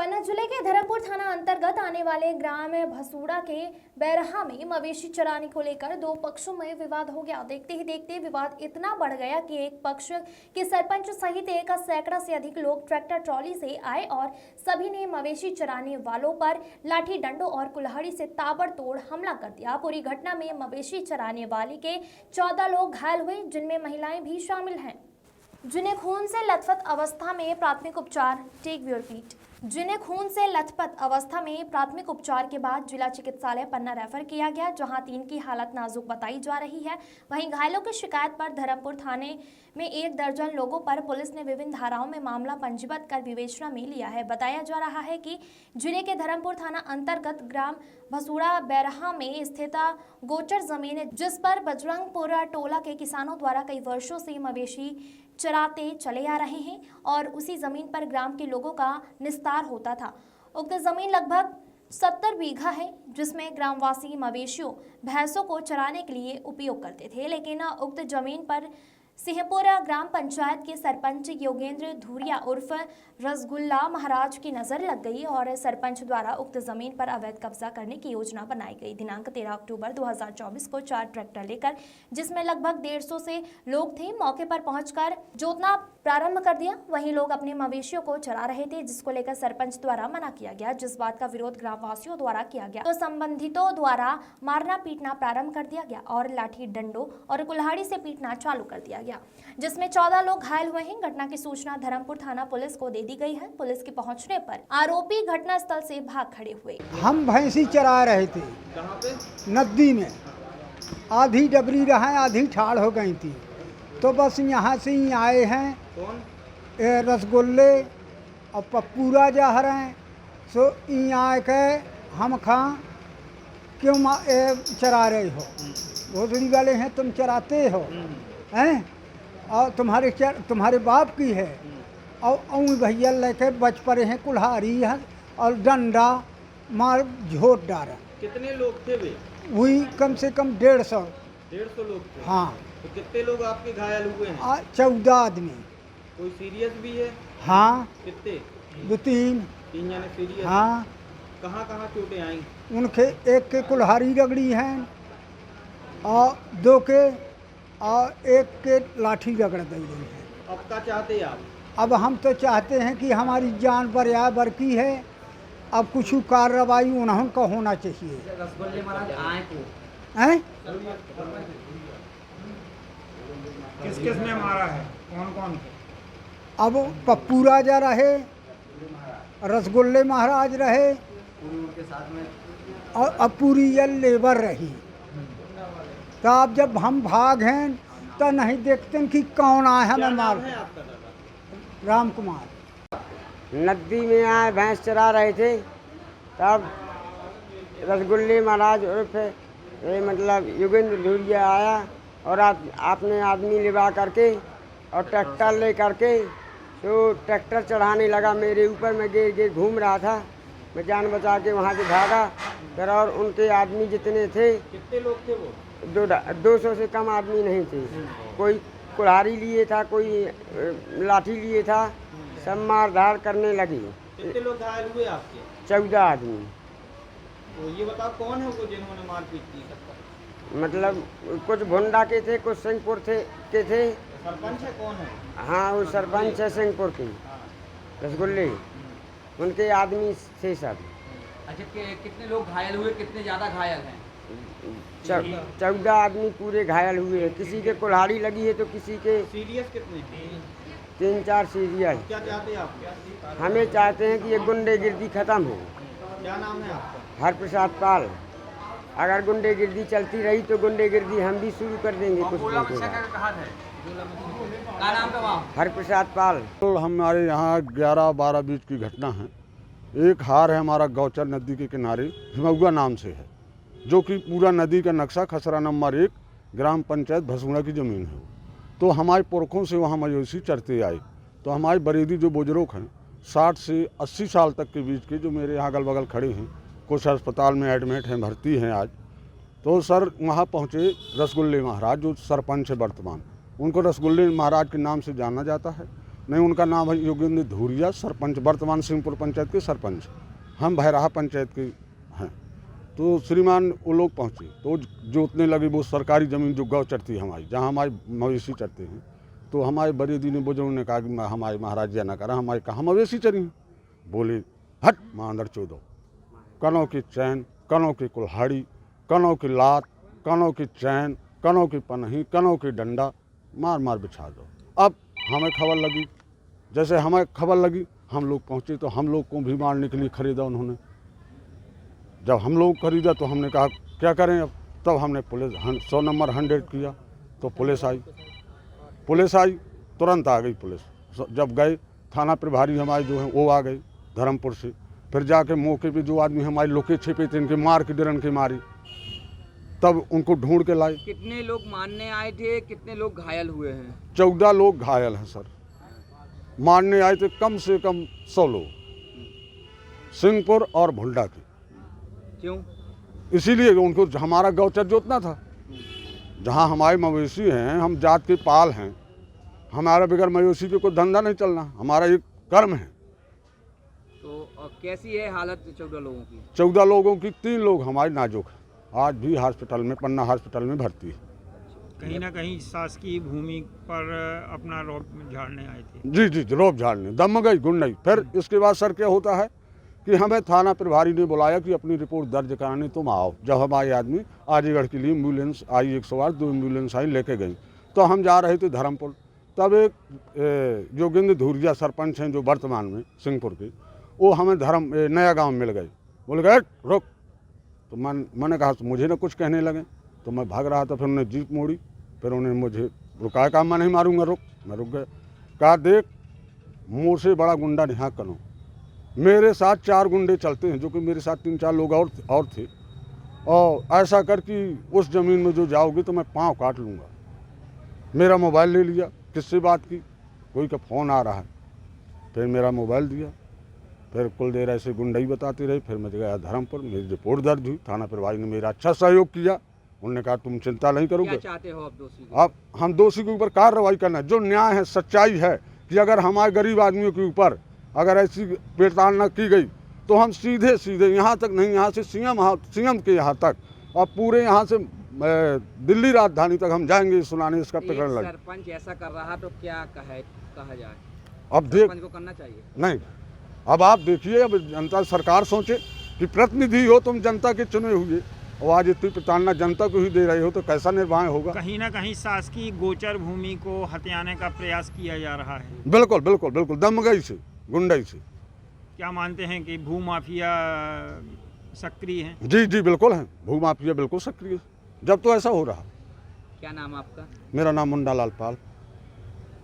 पन्ना जिले के धर्मपुर थाना अंतर्गत आने वाले ग्राम भसूड़ा के बैरहा में मवेशी चराने को लेकर दो पक्षों में विवाद हो गया। देखते ही देखते विवाद इतना बढ़ गया कि एक पक्ष के सरपंच सहित एक सैकड़ा से अधिक लोग ट्रैक्टर ट्रॉली से आए और सभी ने मवेशी चराने वालों पर लाठी डंडों और कुल्हाड़ी से ताबड़तोड़ हमला कर दिया। पूरी घटना में मवेशी चराने वाले के 14 लोग घायल हुए, जिनमें महिलाएं भी शामिल हैं, जिन्हें खून से लथपथ अवस्था में प्राथमिक उपचार जिन्हें खून से लथपथ अवस्था में प्राथमिक उपचार के बाद जिला चिकित्सालय पन्ना रेफर किया गया, जहां 3 की हालत नाजुक बताई जा रही है। वहीं घायलों की शिकायत पर धर्मपुर थाने में 1 दर्जन लोगों पर पुलिस ने विभिन्न धाराओं में मामला पंजीबद्ध कर विवेचना में लिया है। बताया जा रहा है कि जिले के धर्मपुर थाना अंतर्गत ग्राम भसूड़ा बैरहा में स्थित गोचर जमीन है, जिस पर बजरंगपुरा टोला के किसानों द्वारा कई वर्षों से मवेशी चराते चले आ रहे हैं और उसी जमीन पर ग्राम के लोगों का निस्तार होता था। उक्त जमीन लगभग 70 बीघा है, जिसमें ग्रामवासी मवेशियों भैंसों को चराने के लिए उपयोग करते थे, लेकिन उक्त जमीन पर सिंहपुर ग्राम पंचायत के सरपंच योगेंद्र धुरिया उर्फ रसगुल्ला महाराज की नजर लग गई और सरपंच द्वारा उक्त जमीन पर अवैध कब्जा करने की योजना बनाई गई। दिनांक 13 अक्टूबर 2024 को 4 ट्रैक्टर लेकर, जिसमें लगभग 150 से लोग थे, मौके पर पहुंचकर जोतना प्रारंभ कर दिया। वहीं लोग अपने मवेशियों को चरा रहे थे, जिसको लेकर सरपंच द्वारा मना किया गया, जिस बात का विरोध ग्रामवासियों द्वारा किया गया तो संबंधितों द्वारा मारना पीटना प्रारंभ कर दिया गया और लाठी डंडों और कुल्हाड़ी से पीटना चालू कर दिया गया, जिसमें 14 लोग घायल हुए हैं। घटना की सूचना धर्मपुर थाना पुलिस को दे दी गई है। पुलिस के पहुंचने पर आरोपी घटनास्थल से भाग खड़े हुए। हम भैंसी चरा रहे थे नदी में, आधी डबरी रहा, आधी ठाड़ हो गई थी, तो बस यहाँ से ही आए हैं रसगुल्ले और पप्पूरा जा रहे हैं, सो यहाँ के हम क्यों चरा रहे हो, भोसड़ी वाले हैं, तुम चराते हो हैं, और तुम्हारे बाप की है, और भैया लेके बच पड़े हैं, कुल्हाड़ी है और डंडा मार झोट डारा। कितने लोग थे वे? वही कम से कम 150 लोग थे। हाँ। तो कितने लोग आपके घायल हुए हैं? 14 आदमी। कोई सीरियस भी है? हाँ। कितने? 2-3 जने सीरियस। हाँ। कहाँ कहाँ चोटें आई? उनके एक के कुल्हाड़ी रगड़ी है और 2 के और 1 के लाठी रगड़ दी गई है। अब क्या चाहते हैं आप? अब हम तो चाहते हैं कि हमारी जान बराबर की है, अब कुछ कार्रवाई उन्होंने का होना चाहिए। रसगुल्ले महाराज आए को हैं? किस किस ने मारा है, कौन कौन? अब पप्पू राजा रहे, रसगुल्ले महाराज रहे और अब पूरी ये लेबर रही। तो अब जब हम भाग हैं तो नहीं देखते कि कौन आया हमें मार। राम कुमार। नदी में आए, भैंस चरा रहे थे, तब रसगुल्ले महाराज उर्फ मतलब योगेंद्र धुरिया आया और आपने आदमी लिवा करके और ट्रैक्टर ले करके तो ट्रैक्टर चढ़ाने लगा मेरे ऊपर। मैं गिर घूम रहा था, मैं जान बचा के वहाँ से भागा फिर, और उनके आदमी जितने थे, कितने लोग थे वो? 200 से कम आदमी नहीं थे। कोई कुल्हाड़ी लिए था, कोई लाठी लिए था, सब मार धाड़ करने लगी। कितने लोग घायल हुए आपके? 14 आदमी। तो ये बताओ कौन है वो जिन्होंने मारपीट की? मतलब कुछ भुंडा के थे, कुछ सिंहपुर के थे। सरपंच है कौन है? हाँ, वो सरपंच है सिंहपुर के, रसगुल्ले, उनके आदमी थे सब। अच्छा, कितने लोग घायल हुए, कितने ज़्यादा घायल हैं? 14 आदमी पूरे घायल हुए हैं। किसी के कुल्हाड़ी लगी है तो किसी के सीरियस कितने? 3-4 सीरियस। क्या चाहते हैं आप? हमें चाहते हैं कि ये गुंडेगिर्दी खत्म हो। क्या नाम है आपका? हरप्रसाद पाल। अगर गुंडेगिर्दी चलती रही तो गुंडेगिर्दी हम भी शुरू कर देंगे कुछ दिन के बाद। हरप्रसाद पाल। तो हमारे यहाँ 11-12 बीच की घटना है। एक हार है हमारा गौचर नदी के किनारे, हिमौगा नाम से है, जो कि पूरा नदी का नक्शा खसरा नंबर 1 ग्राम पंचायत भसूड़ा की ज़मीन है। तो हमारे पुरखों से वहाँ मवेशी चरते आए। तो हमारे बरेदी जो बुजुर्ग हैं 60 से 80 साल तक के बीच के, जो मेरे यहाँ अगल बगल खड़े हैं, कुछ अस्पताल में एडमिट हैं, भर्ती हैं आज। तो सर वहाँ पहुँचे रसगुल्ले महाराज, जो सरपंच है वर्तमान, उनको रसगुल्ले महाराज के नाम से जाना जाता है। नहीं, उनका नाम है योगेंद्र धूरिया, सरपंच, वर्तमान सिंहपुर पंचायत के सरपंच। हम भैरहा पंचायत के हैं। तो श्रीमान वो लोग पहुँचे तो जोतने लगे वो सरकारी ज़मीन जो गौ चरती है हमारी, जहाँ हमारे मवेशी चरते हैं। तो हमारे बड़े दीन बुजुर्ग ने कहा कि हमारे महाराज जी ना करा, हमारे कहाँ मवेशी चरी। बोले हट मांदर चोदो, कनों की चैन, कनों की कुल्हाड़ी, कनों की लात, कनों की चैन, कनों की पनही, कनों की डंडा मार मार बिछा दो। अब हमें खबर लगी, जैसे हमें खबर लगी हम लोग पहुँचे तो हम लोग को भी मारने के लिए खरीदा उन्होंने। जब हम लोग खरीदा तो हमने कहा क्या करें अब, तब हमने पुलिस 100 नंबर 100 किया तो पुलिस आई, तुरंत आ गई पुलिस। जब गए थाना प्रभारी हमारे जो हैं वो आ गए धर्मपुर से, फिर जाके मौके पे जो आदमी हमारे लुके छिपे थे इनके मार के डिरन के मारी, तब उनको ढूंढ के लाए। कितने लोग मारने आए थे, कितने लोग घायल हुए हैं? 14 लोग घायल हैं सर। मारने आए थे कम से कम 100 लोग, सिंहपुर और भुल्डा के। क्यों? इसीलिए उनको हमारा गौचर जोतना था, जहाँ हमारे मवेशी हैं, हम जात के पाल हैं, हमारा बगैर मवेशी के कोई धंधा नहीं चलना, हमारा एक कर्म है। तो कैसी है हालत 14 लोगों की? 14 लोगों की 3 लोग हमारे नाजुक हैं, आज भी हॉस्पिटल में, पन्ना हॉस्पिटल में भर्ती है। कहीं ना कहीं शासकीय भूमि पर अपना रौब झाड़ने आए थे। जी जी, रौब झाड़ने, दम गई गुंडई। फिर इसके बाद सर क्या होता है कि हमें थाना प्रभारी ने बुलाया कि अपनी रिपोर्ट दर्ज कराने तुम आओ। जब हमारे आदमी आजमगढ़ के लिए एम्बुलेंस आई 108, 2 एम्बुलेंस आई लेके गई, तो हम जा रहे थे धर्मपुर। तब एक योगेंद्र धूरिया सरपंच हैं जो वर्तमान में सिंहपुर के, वो हमें नया गांव मिल गए। बोले गए रुक, तो मैंने कहा मुझे ना कुछ कहने लगे, तो मैं भाग रहा था, फिर उन्होंने जीप मोड़ी, फिर उन्होंने मुझे रुकाया, कहा मैं नहीं मारूंगा, रुक। मैं रुक गया, कहा देख मुँह से बड़ा गुंडा नहीं करो। मेरे साथ 4 गुंडे चलते हैं, जो कि मेरे साथ 3-4 लोग और थे, और ऐसा कर कि उस ज़मीन में जो जाओगे तो मैं पाँव काट लूँगा। मेरा मोबाइल ले लिया, किससे बात की, कोई का फ़ोन आ रहा है, फिर मेरा मोबाइल दिया, फिर कुल देर ऐसे गुंडई बताते रहे। फिर मैं गया धर्मपुर, मेरी रिपोर्ट दर्ज हुई, थाना प्रभारी ने मेरा अच्छा सहयोग किया। उन्होंने कहा तुम चिंता नहीं करोगे। क्या चाहते हो आप दोषी? अब हम दोषी के ऊपर कार्रवाई करना है, जो न्याय है, सच्चाई है कि अगर हमारे गरीब आदमियों के ऊपर अगर ऐसी प्रताड़ना की गई तो हम सीधे यहाँ तक नहीं, यहाँ से सीएम के यहाँ तक और पूरे यहाँ से दिल्ली राजधानी तक हम जाएंगे सुनाने इसका प्रकरण लगे। सरपंच ऐसा कर रहा तो क्या कहा जाए? अब देख सरपंच को करना चाहिए नहीं, अब आप देखिए, अब जनता सरकार सोचे कि प्रतिनिधि हो तुम जनता के चुने हुए, और आज इतनी प्रताड़ना जनता को ही दे रहे हो तो कैसा निर्वाह होगा। कहीं ना कहीं शासकीय गोचर भूमि को हथियाने का प्रयास किया जा रहा है। बिल्कुल बिल्कुल बिल्कुल, दमगई से, गुंडई से। क्या मानते हैं कि भूमाफिया सक्रिय हैं? जी जी बिल्कुल है, भूमाफिया बिल्कुल सक्रिय है, जब तो ऐसा हो रहा। क्या नाम आपका? मेरा नाम मुंडा लाल पाल।